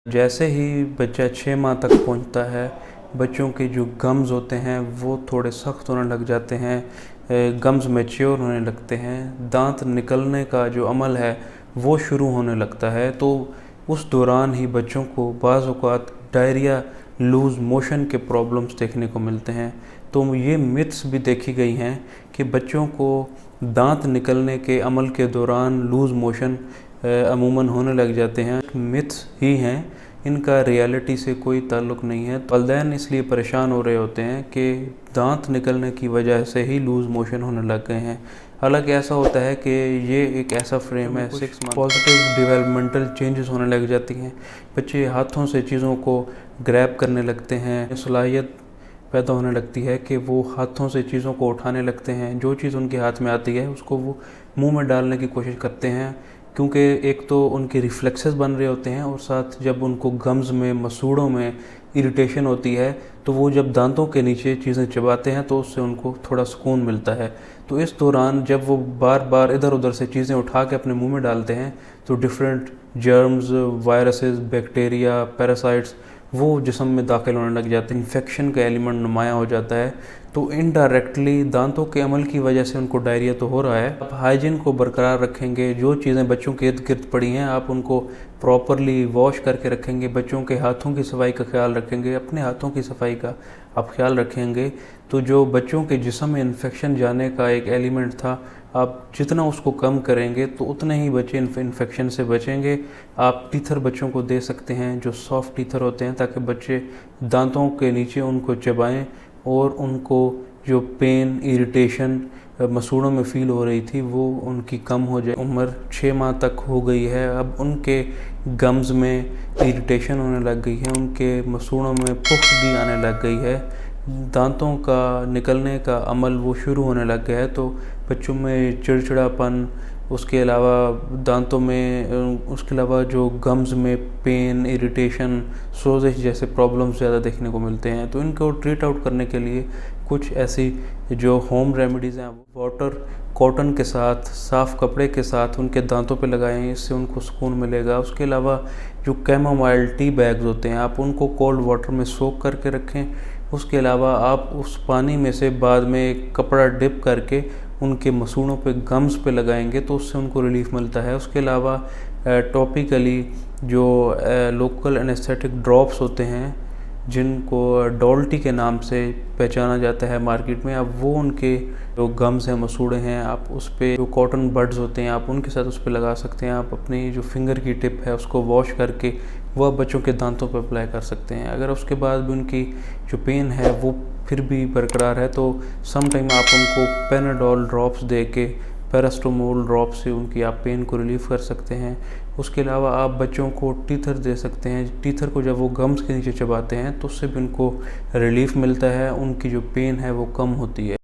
जैसे ही बच्चा 6 माह तक पहुंचता है, बच्चों के जो गम्स होते हैं वो थोड़े सख्त होने लग जाते हैं, गम्स मैच्योर होने लगते हैं, दांत निकलने का जो अमल है वो शुरू होने लगता है। तो उस दौरान ही बच्चों को बाज़ औक़ात डायरिया, लूज़ मोशन के प्रॉब्लम्स देखने को मिलते हैं। तो ये मिथ्स भी देखी गई हैं कि बच्चों को दांत निकलने के अमल के दौरान लूज़ मोशन अमूमन होने लग जाते हैं। मिथ्स ही हैं, इनका रियलिटी से कोई ताल्लुक़ नहीं है। वालिदैन इसलिए परेशान हो रहे होते हैं कि दांत निकलने की वजह से ही लूज़ मोशन होने लग गए हैं। हालांकि ऐसा होता है कि ये एक ऐसा फ्रेम है, 6 मंथ पॉजिटिव डेवलपमेंटल चेंजेस होने लग जाती हैं। बच्चे हाथों से चीज़ों को ग्रैब करने लगते हैं, सलाहियत पैदा होने लगती है कि वो हाथों से चीज़ों को उठाने लगते हैं। जो चीज़ उनके हाथ में आती है उसको वो मुंह में डालने की कोशिश करते हैं, क्योंकि एक तो उनके रिफ्लेक्सेस बन रहे होते हैं और साथ जब उनको गम्स में, मसूड़ों में इरिटेशन होती है तो वो जब दांतों के नीचे चीज़ें चबाते हैं तो उससे उनको थोड़ा सुकून मिलता है। तो इस दौरान जब वो बार बार इधर उधर से चीज़ें उठा के अपने मुंह में डालते हैं तो different germs, viruses, bacteria, parasites वो जिस्म में दाखिल होने लग जाते हैं। इन्फेक्शन का एलिमेंट नुमायाँ हो जाता है। तो इनडायरेक्टली दांतों के अमल की वजह से उनको डायरिया तो हो रहा है। आप हाइजीन को बरकरार रखेंगे, जो चीज़ें बच्चों के इर्द गिर्द पड़ी हैं आप उनको प्रॉपरली वॉश करके रखेंगे, बच्चों के हाथों की सफाई का ख्याल रखेंगे, अपने हाथों की सफाई का आप ख्याल रखेंगे, तो जो बच्चों के जिस्म में इन्फेक्शन जाने का एक एलिमेंट था, आप जितना उसको कम करेंगे तो उतने ही बच्चे इन्फेक्शन से बचेंगे। आप टीथर बच्चों को दे सकते हैं जो सॉफ्ट टीथर होते हैं, ताकि बच्चे दांतों के नीचे उनको चबाएं और उनको जो पेन, इरिटेशन मसूड़ों में फ़ील हो रही थी वो उनकी कम हो जाए। उम्र 6 माह तक हो गई है, अब उनके गम्स में इरिटेशन होने लग गई है, उनके मसूड़ों में पुख्तगी आने लग गई है, दांतों का निकलने का अमल वो शुरू होने लग गया है। तो बच्चों में चिड़चिड़ापन, उसके अलावा दांतों में, उसके अलावा जो गम्स में पेन, इरिटेशन, सोजिश जैसे प्रॉब्लम्स ज़्यादा देखने को मिलते हैं। तो इनको ट्रीट आउट करने के लिए कुछ ऐसी जो होम रेमेडीज़ हैं, वाटर कॉटन के साथ, साफ़ कपड़े के साथ उनके दांतों पे लगाएं, इससे उनको सुकून मिलेगा। उसके अलावा जो कैमोमाइल टी बैग्स होते हैं आप उनको कोल्ड वाटर में सोक करके रखें। उसके अलावा आप उस पानी में से बाद में कपड़ा डिप करके उनके मसूड़ों पे, गम्स पे लगाएंगे तो उससे उनको रिलीफ मिलता है। उसके अलावा टॉपिकली जो लोकल एनेस्थेटिक ड्रॉप्स होते हैं जिनको डोल्टी के नाम से पहचाना जाता है मार्केट में, अब वो उनके जो गम्स हैं, मसूड़े हैं, आप उस पर जो कॉटन बड्स होते हैं आप उनके साथ उस पर लगा सकते हैं। आप अपनी जो फिंगर की टिप है उसको वॉश करके वो आप बच्चों के दांतों पर अप्लाई कर सकते हैं। अगर उसके बाद भी उनकी जो पेन है वो फिर भी बरकरार है तो सम टाइम आप उनको पेनाडोल ड्रॉप्स दे के, पैरास्टामोल ड्रॉप से उनकी आप पेन को रिलीफ़ कर सकते हैं। उसके अलावा आप बच्चों को टीथर दे सकते हैं। टीथर को जब वो गम्स के नीचे चबाते हैं तो उससे भी उनको रिलीफ़ मिलता है, उनकी जो पेन है वो कम होती है।